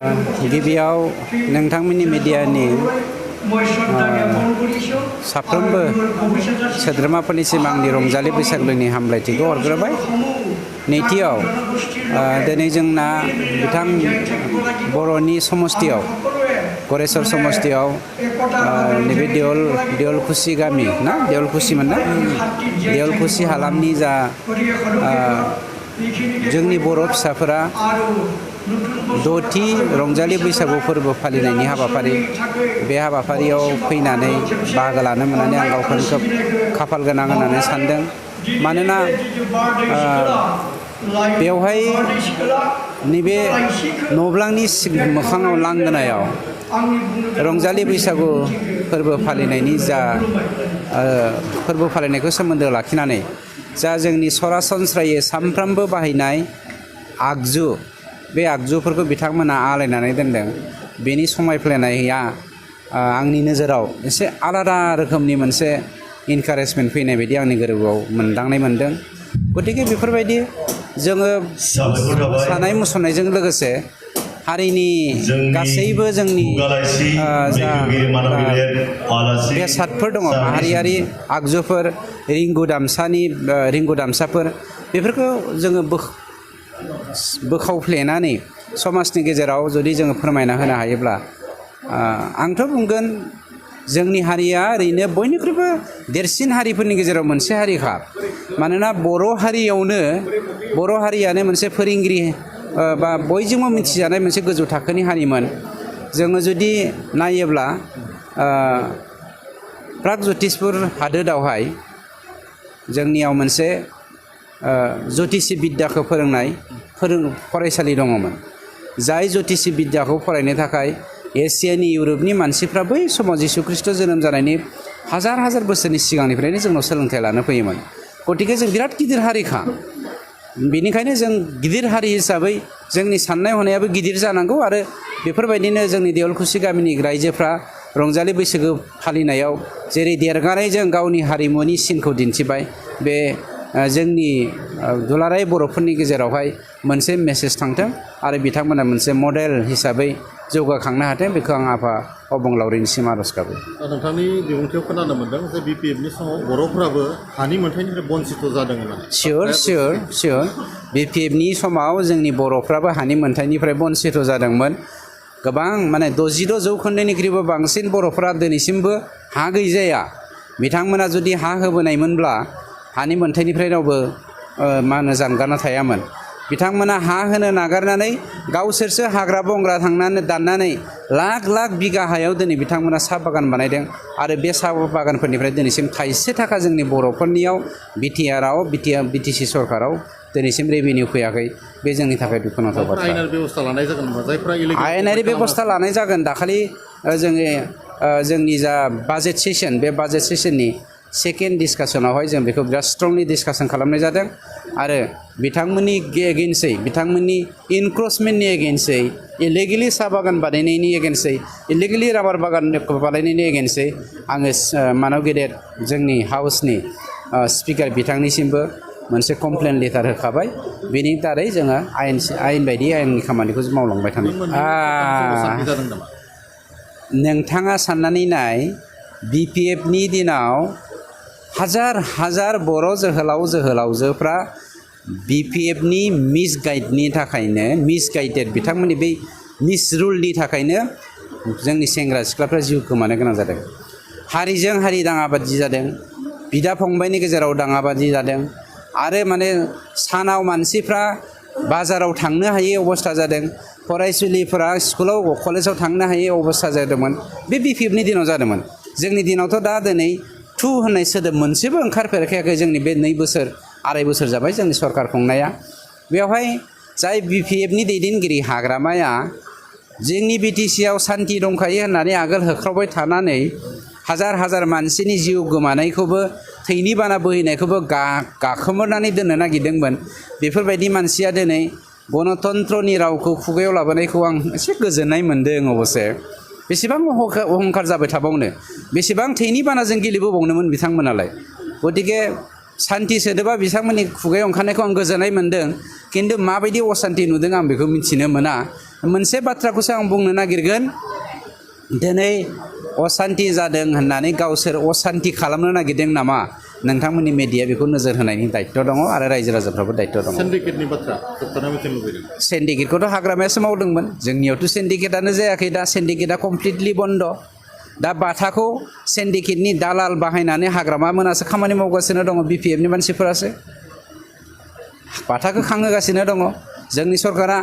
गिबियाव नोंथांमोननि मिडियानि साफ्रोमबो सोद्रोमाफोरनिसिम आंनि रंजालि बैसागुनि हामलायथिखौ हरग्रोबाय। नैथियाव दिनै जोंना बिथां बर'नि समस्तियाव गरेस्वर समस्तियाव नैबे देवलखुसि गामि ना देवलखुसिमोन ना देवलखुसि हालामनि जा जोंनि बर' फिसाफोरा द'थि रंजालि बैसागु फोरबो फालिनायनि हाबाफारि बे हाबाफारियाव फैनानै बाहागो लानो मोननानै आं गावखौनो खोब खाफाल गोनां होननानै सानदों। मानोना बेवहाय नैबे न'ब्लांनि मोखाङाव लांगोनायाव रंजालि बैसागु फोरबो फालिनायनि जा फोरबो फालिनायखौ सोमोन्दो लाखिनानै जा जोंनि सरासनस्रायै सानफ्रोमबो बाहायनाय आगजु बे आगजुफोरखौ बिथांमोना आलायनानै दोनदों। बेनि समायफ्लेनाया आंनि नोजोराव एसे आलादा रोखोमनि मोनसे इनकारेजमेन्ट फैनाय बायदि आंनि गोरबोआव मोनदांनाय मोनदों। गतिके बेफोरबायदि जोङो मोसानाय मुसुरनायजों लोगोसे हारिनि गासैबो जोंनि जा बेसादफोर दङ माहारियारि आगजुफोर रिंगु दामसाफोर बेफोरखौ जोङो बोखावफ्लेनानै समाजनि गेजेराव जुदि जोङो फोरमायना होनो हायोब्ला आंथ' बुंगोन जोंनि हारिया ओरैनो बयनिख्रुइबो देरसिन हारिफोरनि गेजेराव मोनसे हारिखा। मानोना बर' हारियानो मोनसे फोरोंगिरि बा बयजोंबो मिथिजानाय मोनसे गोजौ थाखोनि हारिमोन। जोङो जुदि नायोब्ला प्रागज्यतिसपुर हादोरावहाय जोंनियाव मोनसे ज्यतिषि बिद्याखौ फोरोंनाय फरायसालि दङमोन। जाय ज्यतिषि बिद्याखौ फरायनो थाखाय एसियानि इउरपनि मानसिफ्रा बै समाव जिसु ख्रिस्ट' जोनोम जानायनि हाजार बोसोरनि सिगांनिफ्रायनो जोंनाव सोलोंथाइ लानो फैयोमोन। गतिके जों बिराद गिदिर हारिखा। बेनिखायनो जों गिदिर हारि हिसाबै जोंनि साननाय हनायाबो गिदिर जानांगौ आरो बेफोरबायदिनो जोंनि देवलखुसि गामिनि रायजोफ्रा रंजालि बैसागो फालिनायाव जेरै देरगानाय जों गावनि हारिमुनि सिनखौ दिन्थिबाय बे जोंनि दुलाराय बर'फोरनि गेजेरावहाय मोनसे मेसेज थांथों आरो बिथांमोना मोनसे मडेल हिसाबै जौगाखांनो हाथों बेखौ आं आफा अबंलावरिनिसिम आर'ज गाबो। नोंथांनि बिबुंथियाव खोनानो मोनदों जे बिपिएफनि समाव बर'फोराबो हानि मोनथायनिफ्राय बन्सित जादों होननानै। सियर बिपिएफनि समाव जोंनि बर'फ्राबो हानि मोनथायनिफ्राय बन्सित जादोंमोन। गोबां माने 66 जौखोन्दोनिख्रुइबो बांसिन बर'फोरा दिनैसिमबो हा गैजाया। बिथांमोना जुदि हा होबोनायमोनब्ला हानि मोनथायनिफ्राय रावबो जानगारना थायामोन। बिथांमोना हा होनो नागारनानै गावसोरसो हाग्रा बंग्रा दाननानै लाख बिगा हायाव दिनै बिथांमोना साहा बागान बानायदों आरो बे साहा बागानफोरनिफ्राय दिनैसिम थाइसे थाखा जोंनि बर'फोरनियाव बिटिसि सरकाराव दिनैसिम रेभिनिउ फैयाखै। बे जोंनि थाखाय दुखुनांथाव बाथ्रा। आयेनारि बेबस्था लानाय जागोन। दाखालि जोंनि जा बाजेट सेसन बे बाजेट सेसननि सेकेन्ड डिसकासनावहाय जों बेखौ बिराद स्ट्रंलि डिसकासन खालामनाय जादों आरो बिथांमोननि एगेन्स्टै बिथांमोननि इनक्रोचमेन्टनि एगेन्स्टै इलिगेलि साहा बागान बानायनायनि एगेन्स्टै इलिगेलि राबार बागान बानायनायनि एगेन्स्टै आङो मानव गेदेर जोंनि हाउसनि स्पिकार बिथांनिसिमबो मोनसे कमप्लेन लेटार होखाबाय। बेनि दारै जोङो आयेन बायदि आयेननि खामानिखौ मावलांबाय थानाय। नोंथाङा साननानै नाय बिपिएफनि दिनाव हाजार बर' जोहोलावजोफ्रा बिपिएफनि मिसगाइडेड बिथांमोननि बै मिसरुलनि थाखायनो जोंनि सेंग्रा सिख्लाफ्रा जिउ खोमानो गोनां जादों। हारिजों हारि दाङाबाजि जादों। बिदा फंबायनि गेजेराव दाङाबाजि जादों आरो माने सानाव मानसिफ्रा बाजाराव थांनो हायै अबस्था जादों। फरायसुलिफोरा स्कुलाव कलेजाव थांनो हायै अबस्था जादोंमोन। बे बिपिएफनि दिनाव जादोंमोन। जोंनि दिनावथ' दा दिनै टु होननाय सोदोब मोनसेबो ओंखारफेरखायाखै। जोंनि बे 2 बोसोर 2.5 बोसोर जाबाय जोंनि सरकार खुंनाया। बेवहाय जाय बिपिएफनि दैदेनगिरि हाग्रामाया जोंनि बिटिसिआव सान्थि दंखायो होननानै आगोल होख्रावबाय थानानै हाजार मानसिनि जिउ गोमानायखौबो थैनि बाना बोहैनायखौबो गाखोमोरनानै दोननो नागिरदोंमोन। बेफोरबायदि मानसिया दिनै गणतन्त्रनि रावखौ खुगायाव लाबोनायखौ आं एसे गोजोननाय मोनदों। अबसे बेसेबां अहंखार जाबाय थाबावनो बेसेबां थैनि बानाजों गेलेबोबावनोमोन बिथांमोनालाय। गतिके सान्थि सोदोबा बिथांमोननि खुगायाव ओंखारनायखौ आं गोजोननाय मोन्दों खिन्थु माबायदि असान्थि नुदों आं बेखौ मिथिनो मोना मोनसे बाथ्राखौसो आं बुंनो नागिरगोन दिनै असान्थि जादों होननानै गावसोर असान्थि खालामनो नागिरदों नामा नोंथांमोननि मेडिया बेखौ नोजोर होनायनि दायित्व दङ आरो रायजो राजाफ्राबो दायित्व दङ सिन्डिकेटनि बाथ्रा जोबथारनाय मिथिनो लुबैदों सिन्डिकेटखौथ' हाग्रामायासो मावदोंमोन जोंनियावथ' सिन्डिकेटआनो जायाखै दा सिन्डिकेटआ कमप्लिटलि बन्द दा बाथाखौ सिन्डिकेटनि दालाल बाहायनानै हाग्रामा मोनासो खामानि मावगासिनो दङ BPFनि मानसिफोरासो बाथाखौ खांहोगासिनो दङ जोंनि सरकारा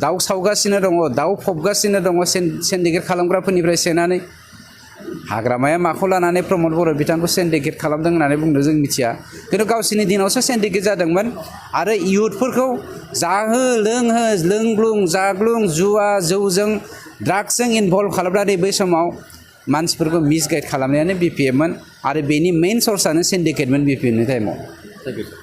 दाउ सावगासिनो दङ दाउ फबगासिनो दङ सिन्डिकेट खालामग्राफोरनिफ्राय सेनानै हाग्रामाया माखौ लानानै प्रमद बर' बिथांखौ सिन्डिकेट खालामदों होननानै बुंदों जों मिथिया खिन्थु गावसोरनि दिनावसो सिन्डिकेट जादोंमोन आरो इयुथफोरखौ जाहो लोंहो लोंग्लुं जाग्लुं जुवा जौजों ड्राग्सजों इनभल्भ खालामनानै बै समाव मानसिफोरखौ मिसगाइड खालामनायानो BPFमोन आरो बेनि मेइन सर्सआनो सिन्डिकेटमोन BPFनि टाइमाव थेंक इउ